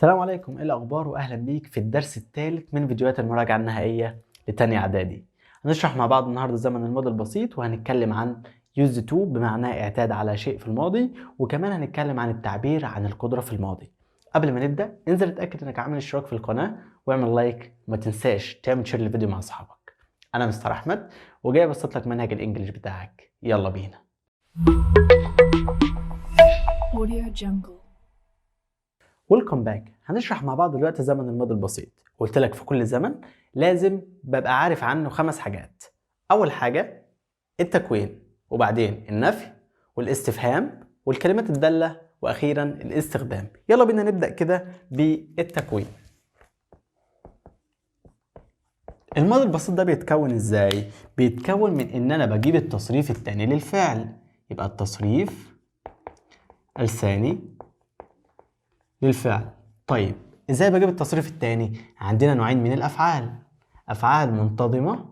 السلام عليكم، ايه الاخبار؟ واهلا بيك في الدرس الثالث من فيديوهات المراجعه النهائيه لتانية اعدادي. هنشرح مع بعض النهارده زمن الماضي البسيط، وهنتكلم عن use to بمعنى اعتاد على شيء في الماضي، وكمان هنتكلم عن التعبير عن القدره في الماضي. قبل ما نبدا انزل اتاكد انك عامل اشتراك في القناه واعمل لايك، وما تنساش تعمل شير للفيديو مع اصحابك. انا مستر احمد وجاي ابسط لك منهج الانجليش بتاعك. يلا بينا. Audio Jungle. ويلكم باك. هنشرح مع بعض دلوقتي زمن الماضي البسيط. قلت لك في كل زمن لازم ببقى عارف عنه 5 حاجات. اول حاجه التكوين، وبعدين النفي والاستفهام والكلمات الداله، واخيرا الاستخدام. يلا بينا نبدا كده بالتكوين. الماضي البسيط ده بيتكون ازاي؟ بيتكون من ان انا بجيب التصريف الثاني للفعل، يبقى التصريف الثاني للفعل. طيب ازاي بجيب التصريف الثاني؟ عندنا نوعين من الافعال، افعال منتظمه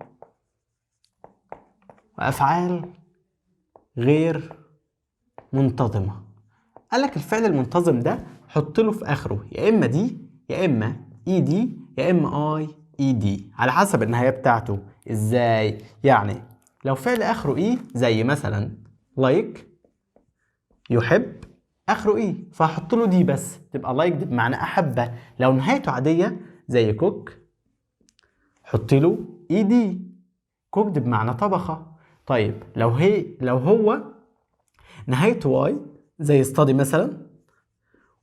وافعال غير منتظمه. قال لك الفعل المنتظم ده حط له في اخره يا اما دي يا اما اي دي يا اما اي دي، على حسب النهايه بتاعته. ازاي يعني؟ لو فعل اخره اي زي مثلا لايك، يحب، اخره ايه، فهحط له دي بس تبقى لايك دي بمعنى احبه. لو نهايته عاديه زي كوك، حط له اي دي، كوكد بمعنى طبخه. طيب لو هو نهايته واي زي study مثلا،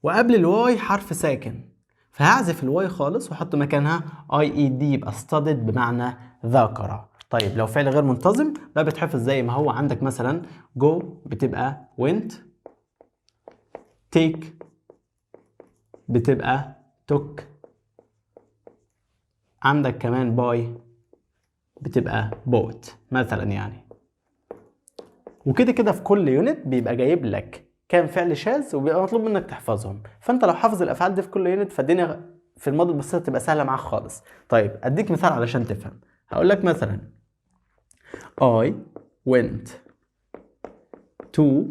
وقبل الواي حرف ساكن، فهعزف الواي خالص واحط مكانها اي دي، يبقى studied بمعنى ذاكره. طيب لو فعل غير منتظم ده بيتحفظ زي ما هو عندك، مثلا go بتبقى went، take بتبقى took، عندك كمان باي بتبقى bought مثلا يعني. وكده كده في كل يونت بيبقى جايب لك كام فعل شاذ وبيبقى مطلوب منك تحفظهم، فانت لو حافظ الافعال دي في كل يونت فالدنيا في الماضي البسيط تبقى سهله معاك خالص. طيب اديك مثال علشان تفهم. هقول لك مثلا I went to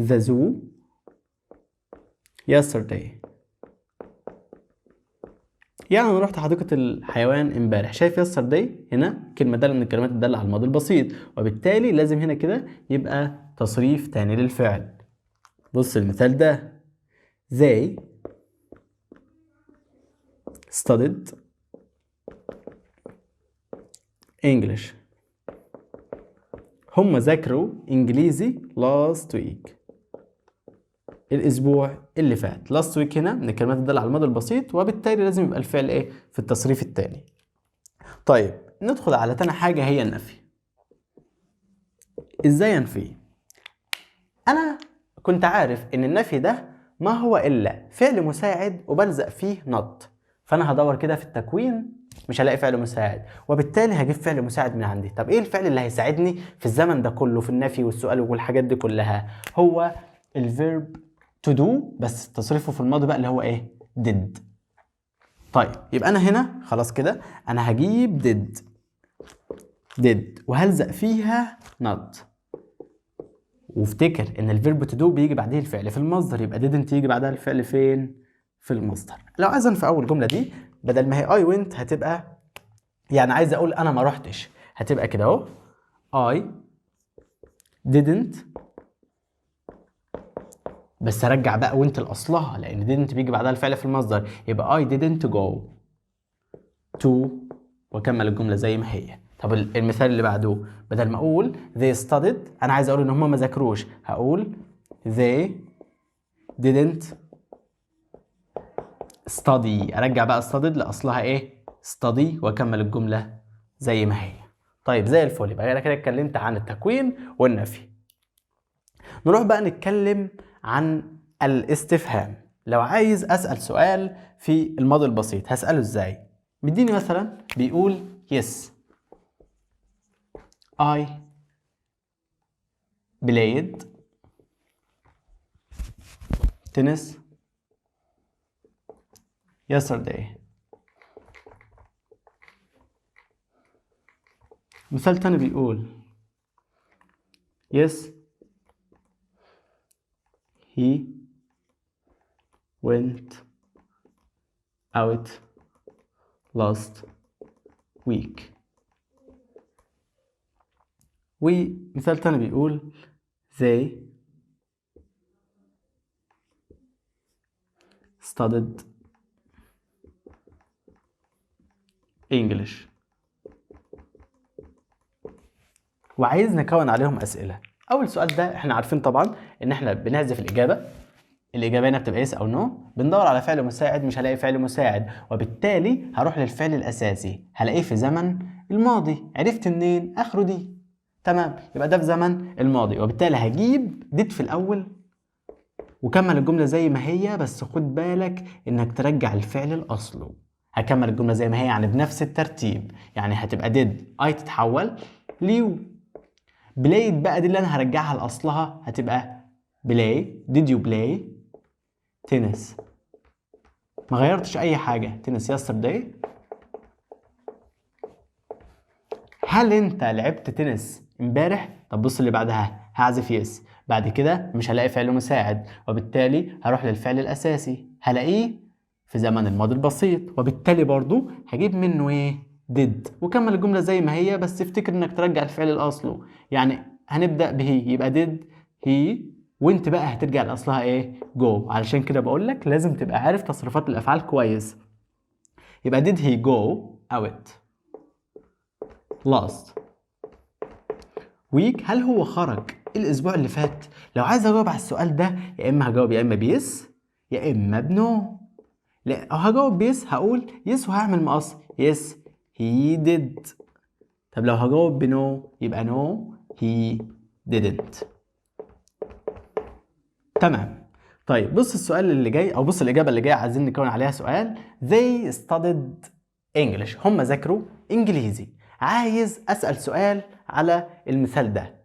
the zoo yesterday. يعني انا رحت حديقه الحيوان امبارح. شايف yesterday هنا كلمه داله من الكلمات الداله على الماضي البسيط، وبالتالي لازم هنا كده يبقى تصريف تاني للفعل. بص المثال ده، they studied English. هم ذاكروا انجليزي last week، الاسبوع اللي فات. last week هنا من الكلمات الدالة على الماضي البسيط، وبالتالي لازم يبقى الفعل ايه في التصريف الثاني. طيب ندخل على تاني حاجة هي النفي. ازاي انفي؟ انا كنت عارف ان النفي ده ما هو الا فعل مساعد وبلزق فيه not، فانا هدور كده في التكوين مش هلاقي فعل مساعد، وبالتالي هجيب فعل مساعد من عندي. طب ايه الفعل اللي هيساعدني في الزمن ده كله في النفي والسؤال والحاجات دي كلها؟ هو الفيرب to do، بس تصريفه في الماضي بقى اللي هو ايه did. طيب يبقى انا هنا خلاص كده انا هجيب did وهلزق فيها not. وافتكر ان الفيرب تو دو بيجي بعديه الفعل في المصدر، يبقى didn't يجي بعدها الفعل فين؟ في المصدر. لو عايز في اول جمله دي بدل ما هي I went هتبقى، يعني عايز اقول انا ما رحتش، هتبقى كده اهو I didn't، بس ارجع بقى went لاصلها لان didn't بيجي بعدها الفعل في المصدر، يبقى I didn't go to، واكمل الجمله زي ما هي. طب المثال اللي بعده، بدل ما اقول they studied انا عايز اقول ان هم ما ذاكروش، هقول they didn't study، ارجع بقى studied لاصلها ايه study، واكمل الجمله زي ما هي. طيب زي الفل، يبقى انا كده اتكلمت عن التكوين والنفي. نروح بقى نتكلم عن الاستفهام. لو عايز اسال سؤال في الماضي البسيط هساله ازاي؟ مديني مثلا بيقول yes I played tennis yesterday. مثال تاني بيقول yes he went out last week. ومثال تاني بيقول they studied English. وعايز نكون عليهم أسئلة. أول سؤال ده احنا عارفين طبعا إن احنا بنحذف الإجابة هنا بتبقى يس أو نو، بندور على فعل مساعد، مش هلاقي فعل مساعد، وبالتالي هروح للفعل الأساسي، هلاقيه في زمن الماضي. عرفت منين؟ آخره دي. تمام، يبقى ده في زمن الماضي، وبالتالي هجيب did في الأول وكمل الجملة زي ما هي، بس خد بالك إنك ترجع الفعل لأصله. هكمل الجملة زي ما هي يعني بنفس الترتيب، يعني هتبقى did I تتحول ليو. played بقى دي اللي أنا هرجعها لأصلها، هتبقى play. did you play tennis؟ ما غيرتش أي حاجة. tennis yesterday. هل أنت لعبت تنس امبارح؟ طب بص اللي بعدها، هعزف يس، بعد كده مش هلاقي فعل مساعد، وبالتالي هروح للفعل الأساسي، هلاقيه في زمن الماضي البسيط، وبالتالي برضو هجيب منه ايه؟ did، وكمل الجملة زي ما هي، بس افتكر انك ترجع الفعل لأصله. يعني هنبدأ به، يبقى did he، وانت بقى هترجع لأصلها ايه؟ go. علشان كده بقول لك لازم تبقى عارف تصريفات الأفعال كويس. يبقى did he go out last week؟ هل هو خرج الأسبوع اللي فات؟ لو عايز أجاوب على السؤال ده، يا إما هجاوب يا إما بيس يا إما بنو. لا، أو هجاوب بيس هقول يس وهعمل مقص يس he did. طب لو هجاوب بنو يبقى no he didn't. تمام. طيب بص السؤال اللي جاي، أو بص الإجابة اللي جاية عايزين نكون عليها سؤال. they studied English، هم ذاكروا إنجليزي. عايز أسأل سؤال على المثال ده.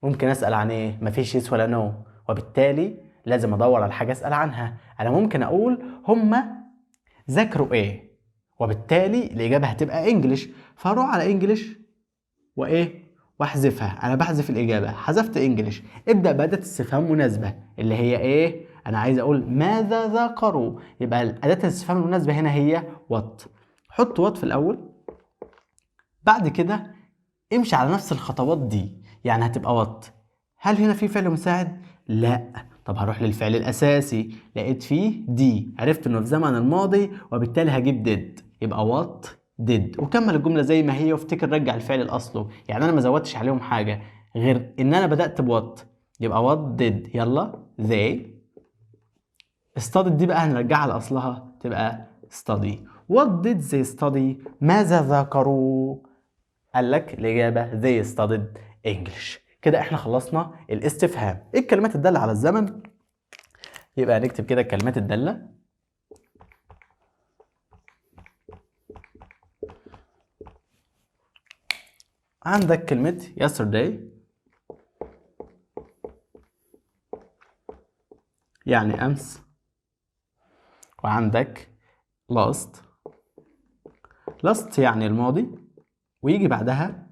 ممكن أسأل عن إيه؟ مفيش يس ولا نو، وبالتالي لازم أدور على حاجة أسأل عنها. أنا ممكن أقول هما ذاكروا إيه، وبالتالي الإجابة هتبقى إنجليش، فأروح على إنجليش وإيه؟ وأحذفها. أنا بحذف الإجابة، حذفت إنجليش. ابدأ بأداة استفهام مناسبة اللي هي إيه؟ أنا عايز أقول ماذا ذاكروا، يبقى أداة الاستفهام المناسبة هنا هي what. حط what في الأول، بعد كده امشي على نفس الخطوات دي، يعني هتبقى وات. هل هنا في فعل مساعد؟ لا. طب هروح للفعل الأساسي، لقيت فيه دي، عرفت إنه في زمن الماضي، وبالتالي هجيب did، يبقى وات did، وكمل الجملة زي ما هي، وافتكر رجع الفعل لأصله. يعني أنا ما زودتش عليهم حاجة غير إن أنا بدأت بوات، يبقى وات did. يلا they studied دي بقى هنرجعها لأصلها، تبقى study. what did they study؟ ماذا ذاكروا؟ قال لك الإجابة they studied English. كده احنا خلصنا الاستفهام. ايه الكلمات الدالة على الزمن؟ يبقى نكتب كده الكلمات الدالة. عندك كلمة yesterday يعني أمس، وعندك last يعني الماضي، ويجي بعدها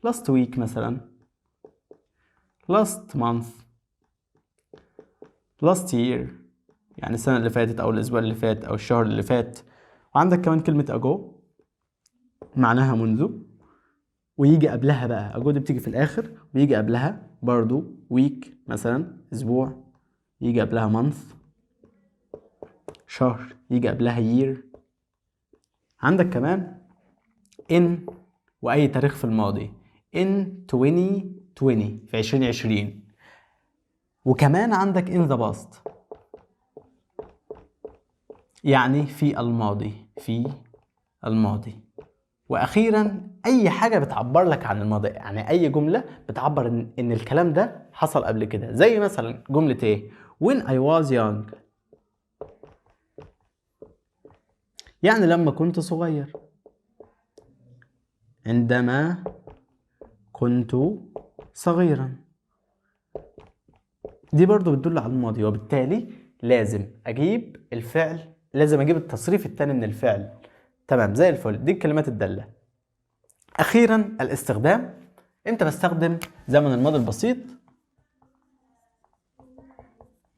last week مثلا، last month، last year يعني السنة اللي فاتت أو الأسبوع اللي فات أو الشهر اللي فات. وعندك كمان كلمة ago معناها منذ، ويجي قبلها بقى ago دي بتيجي في الآخر، ويجي قبلها برضو week مثلا أسبوع، يجي قبلها month شهر، يجي قبلها year. عندك كمان in وأي تاريخ في الماضي in 2020 في 2020. وكمان عندك in the past يعني في الماضي. واخيرا اي حاجه بتعبر لك عن الماضي، يعني اي جمله بتعبر ان الكلام ده حصل قبل كده، زي مثلا جمله ايه؟ when I was young يعني لما كنت صغير، عندما كنت صغيرا. دي برضو بتدل على الماضي، وبالتالي لازم اجيب الفعل، لازم اجيب التصريف الثاني من الفعل. تمام زي الفل. دي الكلمات الدالة. اخيرا الاستخدام. امتى بستخدم زمن الماضي البسيط؟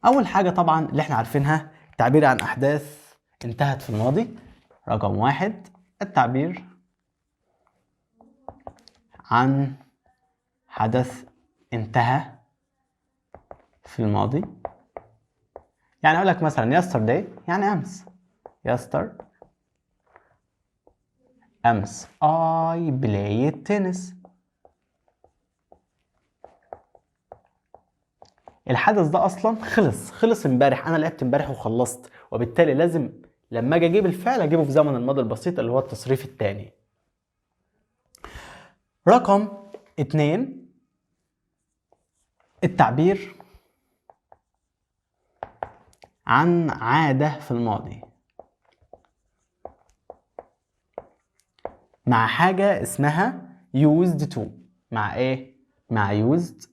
اول حاجة طبعا اللي احنا عارفينها، تعبير عن احداث انتهت في الماضي، رقم 1 التعبير عن حدث انتهى في الماضي. يعني اقول لك مثلا yesterday يعني امس. امس I played tennis. الحدث ده اصلا خلص امبارح، انا لعبت امبارح وخلصت، وبالتالي لازم لما اجي اجيب الفعل اجيبه في زمن الماضي البسيط اللي هو التصريف الثاني. رقم 2 التعبير عن عادة في الماضي مع حاجة اسمها used to. مع ايه؟ مع used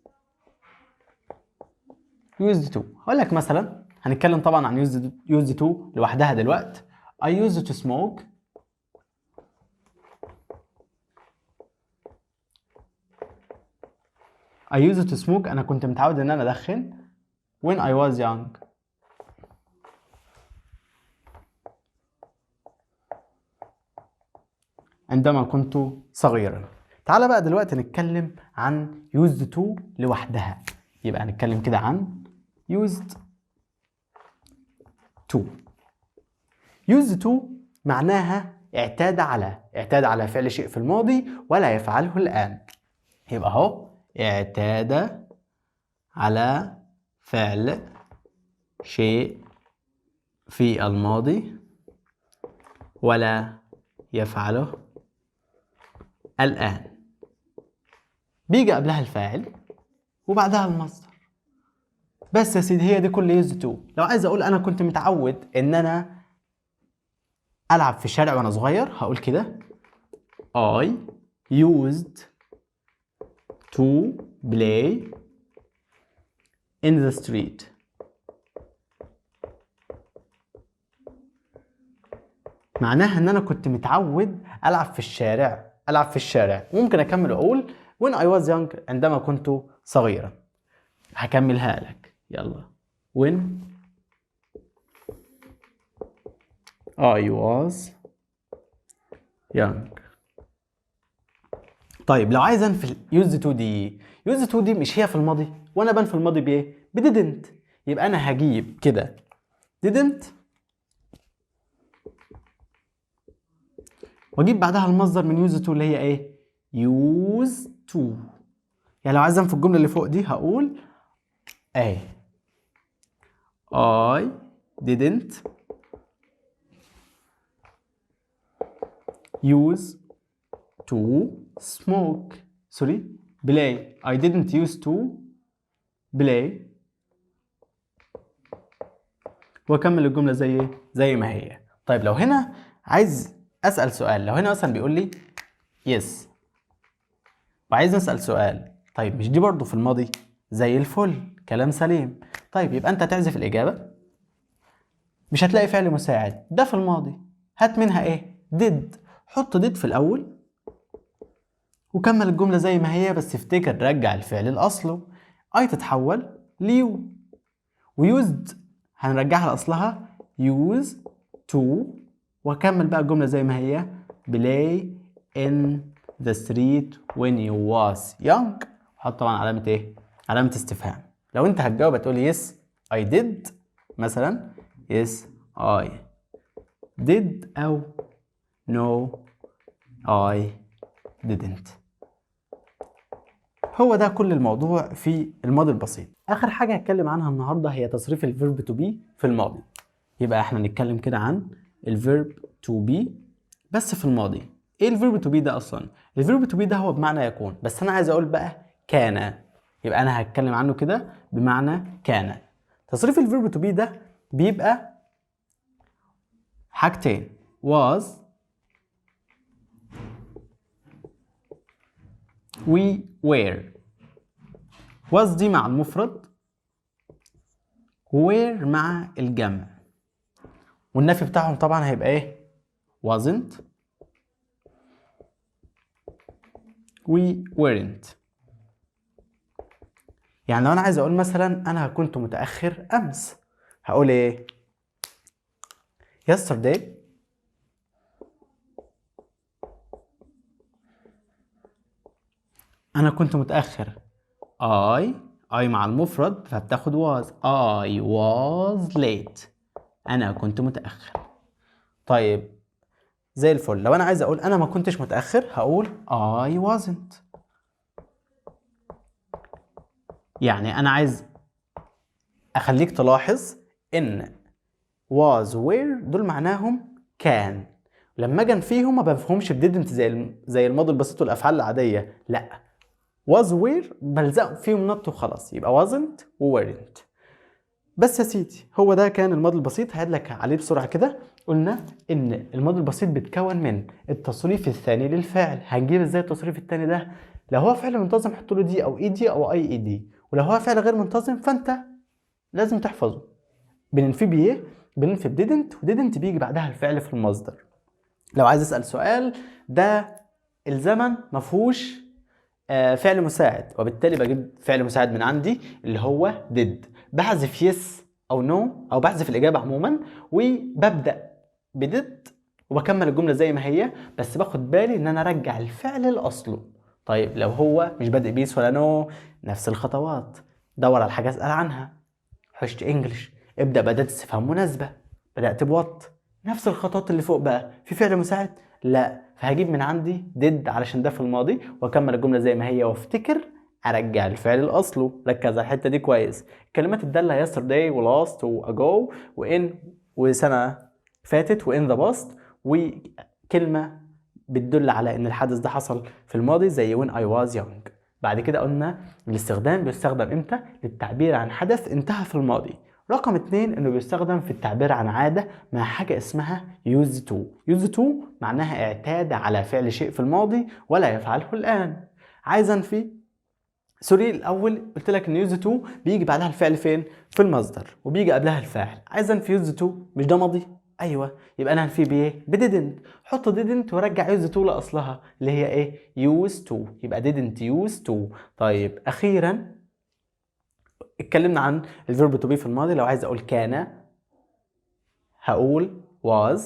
to. هقول لك مثلا هنتكلم طبعا عن used to لوحدها دلوقتي. I used to smoke. انا كنت متعود ان انا ادخن when I was young. عندما كنت صغيرا. تعال بقى دلوقتي نتكلم عن used to لوحدها. يبقى هنتكلم كده عن used to معناها اعتاد على فعل شيء في الماضي ولا يفعله الآن. يبقى اهو اعتاد على فعل شيء في الماضي ولا يفعله الآن. بيجي قبلها الفاعل وبعدها المصدر. بس يا سيدي هي دي كل used to. لو عايز اقول انا كنت متعود ان انا العب في الشارع وانا صغير هقول كده I used to play in the street. معناها ان انا كنت متعود العب في الشارع. ممكن اكمل واقول when I was young عندما كنت صغيرا. هكملها لك يلا. when I was young. طيب لو عايز انفي used to دي مش هي في الماضي، وانا بنفي الماضي بايه؟ didn't. يبقى انا هجيب كده didn't واجيب بعدها المصدر من used to اللي هي ايه؟ used to. يعني لو عايز انفي الجمله اللي فوق دي هقول ايه I didn't use to smoke. play. I didn't use to play. واكمل الجمله زي ما هي. طيب لو هنا عايز اسال سؤال، لو هنا مثلا بيقول لي yes وعايز اسال سؤال، طيب مش دي برضو في الماضي؟ زي الفل، كلام سليم. طيب يبقى انت هتحذف الاجابه، مش هتلاقي فعل مساعد، ده في الماضي. هات منها ايه؟ did. حط did في الاول وكمل الجمله زي ما هي، بس افتكر رجع الفعل لاصله. I تتحول ليو، ويوزد هنرجعها لاصلها use to، واكمل بقى الجمله زي ما هي play in the street when you was young. وحط طبعا علامه ايه؟ علامه استفهام. لو انت هتجاوب هتقول yes I did مثلا، yes I did او no I didn't. هو ده كل الموضوع في الماضي البسيط. اخر حاجه هتكلم عنها النهارده هي تصريف الفيرب تو بي في الماضي. يبقى احنا نتكلم كده عن الفيرب تو بي بس في الماضي. ايه الفيرب تو بي ده اصلا؟ الفيرب تو بي ده هو بمعنى يكون، بس انا عايز اقول بقى كان. يبقى انا هتكلم عنه كده بمعنى كان. تصريف الفيرب تو بي ده بيبقى حاجتين، was we were. was دي مع المفرد، were مع الجمع، والنفي بتاعهم طبعا هيبقى ايه؟ wasn't we weren't. يعني لو انا عايز اقول مثلا انا كنت متاخر امس هقول ايه؟ yesterday انا كنت متأخر. I مع المفرد فبتاخد was. I was late. انا كنت متأخر. طيب زي الفل. لو انا عايز اقول انا ما كنتش متأخر هقول I wasn't. يعني انا عايز اخليك تلاحظ ان was were دول معناهم كان. لما اجي انفيهم ما بفهمش بديدنت زي الماضي البسيط والافعال العاديه، لا was were بلزق فيهم not وخلاص، يبقى wasn't و weren't. بس يا سيدي هو ده كان الماضي البسيط. هدلك عليه بسرعه كده. قلنا ان الماضي البسيط بيتكون من التصريف الثاني للفعل. هنجيب ازاي التصريف الثاني ده؟ لو هو فعل منتظم حط له دي او اي دي او اي اي دي، ولو هو فعل غير منتظم فانت لازم تحفظه. بننفي بايه؟ بننفي بديدنت، وديدنت بيجي بعدها الفعل في المصدر. لو عايز اسال سؤال، ده الزمن ما فيهوش فعل مساعد، وبالتالي بجيب فعل مساعد من عندي اللي هو did. بحذف يس او نو او بحذف الاجابه عموما، وببدا بديد وبكمل الجمله زي ما هي، بس باخد بالي ان انا ارجع الفعل لاصله. طيب لو هو مش بادئ بيس ولا نو، نفس الخطوات. دور على حاجه اسال عنها. حشت انجلش، ابدا باداه استفهام مناسبه. بدات بوات، نفس الخطوات اللي فوق. بقى في فعل مساعد؟ لا، فهجيب من عندي did علشان ده في الماضي، واكمل الجمله زي ما هي، وافتكر ارجع الفعل لاصله. ركز على الحته دي كويس. الكلمات الداله yesterday و last و ago وin وسنه فاتت وin the past، وكلمه بتدل على ان الحدث ده حصل في الماضي زي when I was young. بعد كده قلنا الاستخدام بيستخدم امتى؟ للتعبير عن حدث انتهى في الماضي. رقم 2 انه بيستخدم في التعبير عن عادة مع حاجة اسمها used to. used to معناها اعتاد على فعل شيء في الماضي ولا يفعله الآن. عايز انفي سوري، الاول قلت لك ان used to بيجي بعدها الفعل فين؟ في المصدر، وبيجي قبلها الفاعل. عايز انفي used to، مش ده ماضي؟ ايوه، يبقى انا هنفي بايه؟ بديدنت. حط didn't ورجع used to لاصلها اللي هي ايه؟ used to. يبقى didn't used to. طيب اخيرا اتكلمنا عن الفيرب تو بي في الماضي. لو عايز اقول كان هقول was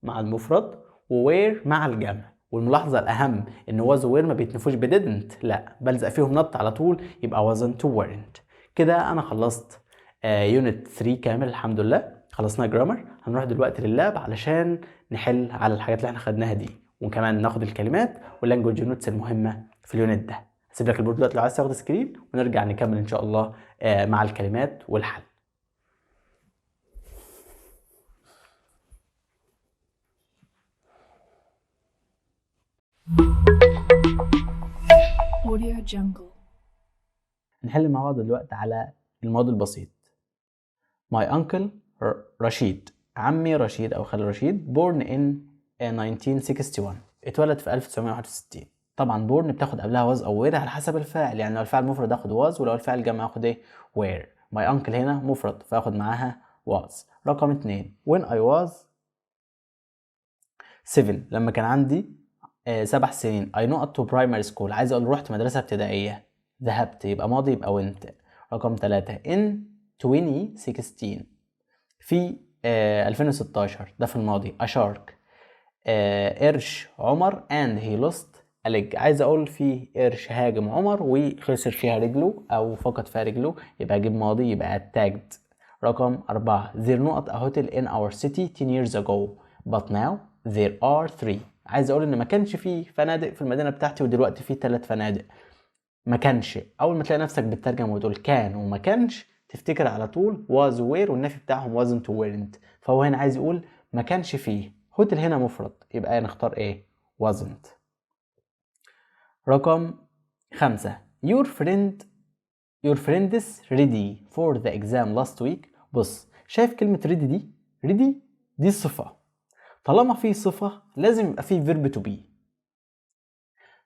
مع المفرد و were مع الجمع. والملاحظة الأهم إن was و were ما بيتنفوش ب didn't، لا بلزق فيهم not على طول، يبقى wasn't و weren't. كده أنا خلصت يونت 3 كامل الحمد لله. خلصنا جرامر. هنروح دلوقتي لللاب علشان نحل على الحاجات اللي احنا خدناها دي، وكمان ناخد الكلمات واللانجوج يونتس المهمة في اليونت ده. هسيب لك البورد دلوقتي لو عايز تاخد سكرين، ونرجع نكمل إن شاء الله مع الكلمات والحل. Audio Jungle. نحل مع بعض دلوقتي على الماضي البسيط. My uncle رشيد، عمي رشيد أو خالي رشيد، born in 1961، اتولد في 1961. طبعا born بتاخد قبلها was أو were على حسب الفاعل. يعني لو الفاعل مفرد آخد was، ولو الفاعل جمع آخد ايه؟ were. My uncle هنا مفرد فآخد معاها was. رقم 2 when I was 7، لما كان عندي 7 سنين. I know to primary school، عايز أقول رحت مدرسة ابتدائية. ذهبت يبقى ماضي يبقى went. رقم 3 in 2016، في 2016 ده في الماضي. a shark قرش عمر and he lost a leg، عايز اقول في قرش هاجم عمر وخسر فيها رجله او فقد فيها رجله، يبقى اجيب ماضي يبقى attacked. رقم 4 there not a hotel in our city 10 years ago but now there are 3، عايز اقول ان ما كانش فيه فنادق في المدينة بتاعتي ودلوقتي فيه 3 فنادق. ما كانش، اول ما تلاقي نفسك بتترجم وتقول كان وما كانش تفتكر على طول was were والنفي بتاعهم wasn't و weren't. فهو هنا عايز يقول ما كانش فيه. هوتل هنا مفرد يبقى نختار ايه؟ wasn't. رقم 5 your friends ready for the exam last week. بص، شايف كلمة ready دي؟ ready دي صفة. طالما في صفة لازم يبقى في verb to be.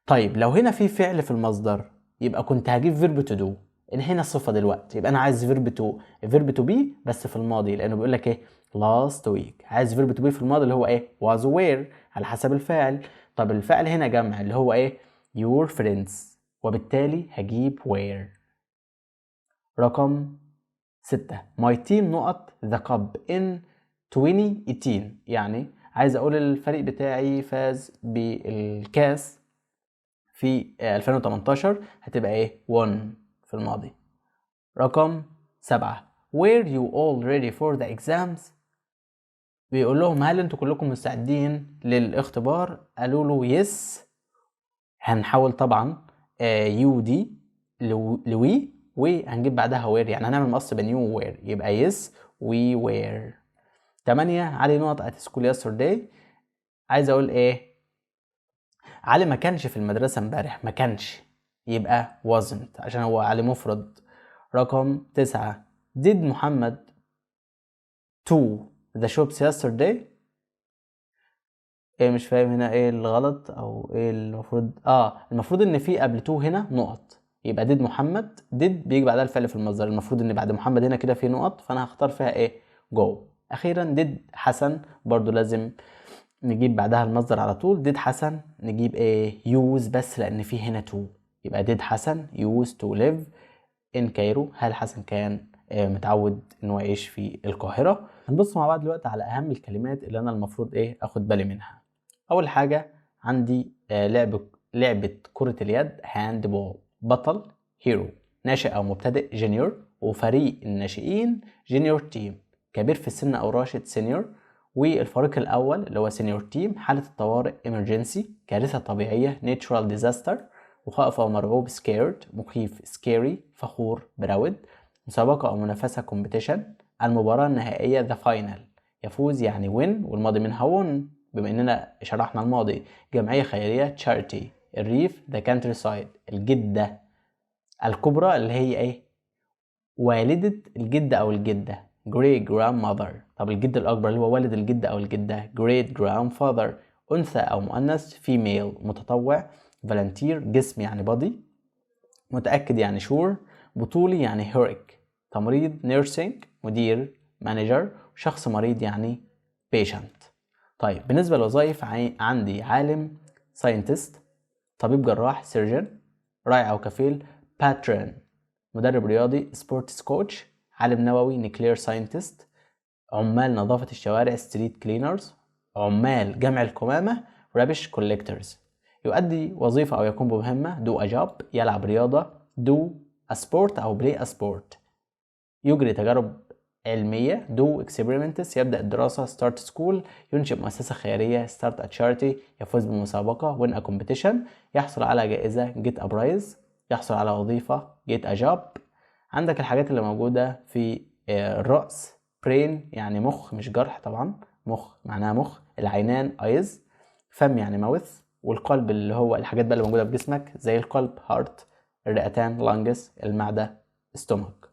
طيب لو هنا في فعل في المصدر يبقى كنت هجيب verb to do. ان هنا صفة دلوقتي يبقى انا عايز verb to be بس في الماضي، لانه بيقول لك ايه؟ last week. عايز verb to be في الماضي اللي هو ايه؟ was were على حسب الفاعل. طب الفعل هنا جمع اللي هو ايه؟ your friends، وبالتالي هجيب were. رقم 6 my team نقط the cup in 2018، يعني عايز اقول الفريق بتاعي فاز بالكاس في 2018 هتبقى ايه won في الماضي. رقم 7 were you all ready for the exams؟ بيقول لهم هل انتوا كلكم مستعدين للاختبار؟ قالوا له yes. هنحول طبعا يو دي لوي وهنجيب بعدها وير، يعني هنعمل مقص بين يو ووير يبقى يس وي وير. 8 علي نقط at school yesterday. عايز اقول ايه؟ علي ما كانش في المدرسة امبارح، ما كانش، يبقى wasn't عشان هو علي مفرد. رقم 9 did محمد to the shops yesterday؟ ايه مش فاهم هنا ايه الغلط او ايه المفروض. المفروض ان في قبل تو هنا نقط، يبقى ديد محمد، ديد بيجي بعدها الفعل في المصدر، المفروض ان بعد محمد هنا كده في نقط، فانا هختار فيها ايه جو. اخيرا ديد حسن، برضو لازم نجيب بعدها المصدر على طول. ديد حسن نجيب ايه يوز بس لان في هنا تو، يبقى ديد حسن يوز تو ليف ان كايرو. هل حسن كان متعود انه يعيش في القاهرة؟ هنبص مع بعض دلوقتي على اهم الكلمات اللي انا المفروض ايه اخد بالي منها. اول حاجة عندي لعبة كرة اليد هاند بول. بطل هيرو، ناشئ او مبتدئ جونيور، وفريق الناشئين جونيور تيم، كبير في السن او راشد سينيور، والفريق الاول اللي هو سينيور تيم حالة الطوارئ emergency، كارثة طبيعية natural disaster، وخائف او مرعوب scared، مخيف scary، فخور براود، مسابقة او منافسة competition، المباراة النهائية the final، يفوز يعني win والماضي منها won بما اننا شرحنا الماضي. جمعية خيرية charity، الريف the countryside، الجدة الكبرى اللي هي ايه والدة الجدة او الجدة great grandmother. طب الجد الاكبر اللي هو والد الجدة او الجدة great grandfather. انثى او مؤنث female، متطوع volunteer، جسم يعني body، متأكد يعني sure، بطولي يعني heroic، تمريض nursing، مدير manager، شخص مريض يعني patient. طيب بالنسبة للوظائف عندي عالم scientist، طبيب جراح surgeon، راعي أو كفيل patron، مدرب رياضي sports coach، عالم نووي nuclear scientist، عمال نظافة الشوارع street cleaners، عمال جمع القمامة rubbish collectors. يؤدي وظيفة أو يقوم بمهمة do a job، يلعب رياضة do a sport أو play a sport، يجري تجارب علمية do experiments، يبدأ الدراسة start school، ينشئ مؤسسة خيرية start a charity، يفوز بمسابقة win a competition، يحصل على جائزة get a prize، يحصل على وظيفة get a job. عندك الحاجات اللي موجودة في الرأس brain يعني مخ مش جرح طبعا، مخ معناها مخ، العينان eyes، فم يعني mouth، والقلب اللي هو الحاجات بقى اللي موجودة في جسمك زي القلب heart، الرئتان lungs، المعدة stomach.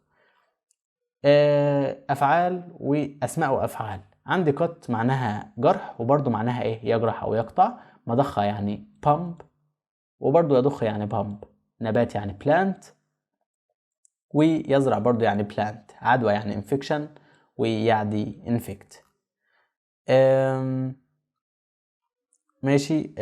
افعال واسماء وافعال. عندي قط معناها جرح وبرضو معناها ايه يجرح او يقطع. مضخة يعني pump وبرضو يضخ يعني pump. نبات يعني plant ويزرع برضو يعني plant. عدوى يعني infection ويعدي infect. ماشي.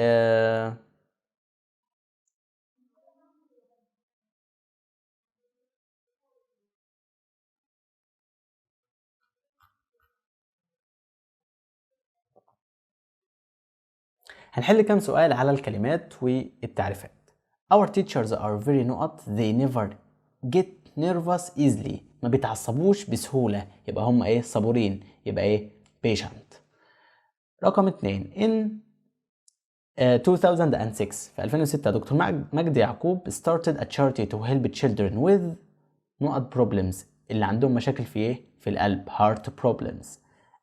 هنحل كام سؤال على الكلمات والتعريفات. Our teachers are very نقط they never get nervous easily، ما بيتعصبوش بسهولة، يبقى هم ايه صبورين، يبقى ايه patient. رقم 2 in 2006 في 2006 دكتور مجدي يعقوب started a charity to help children with نقط problems اللي عندهم مشاكل في ايه في القلب heart problems.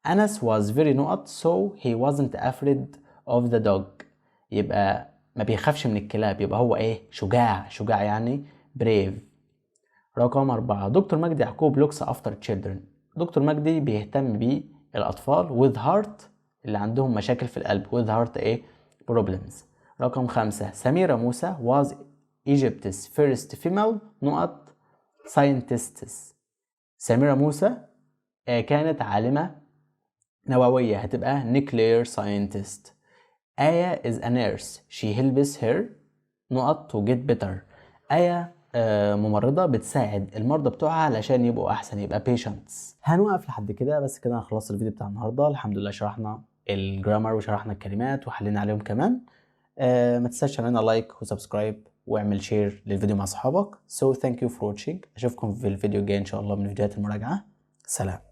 أنس was very نقط so he wasn't afraid of the dog، يبقى ما بيخافش من الكلاب، يبقى هو ايه شجاع، شجاع يعني brave. رقم 4 دكتور مجدي يعقوب looks after children، دكتور مجدي بيهتم بالأطفال with heart اللي عندهم مشاكل في القلب with heart ايه problems. رقم 5 سميرة موسى was Egypt's first female نقط scientists. سميرة موسى كانت عالمة نووية، هتبقى nuclear scientist. آية is a nurse she helps her نقط to get better. آية ممرضة بتساعد المرضى بتوعها علشان يبقوا أحسن، يبقى patients. هنوقف لحد كده بس كده، أنا خلصت الفيديو بتاع النهاردة. الحمد لله شرحنا الجرامر وشرحنا الكلمات وحلينا عليهم كمان. ما تنساش تعملنا لايك وسبسكرايب واعمل شير للفيديو مع اصحابك. So thank you for watching. اشوفكم في الفيديو الجاي ان شاء الله من فيديوهات المراجعة. سلام.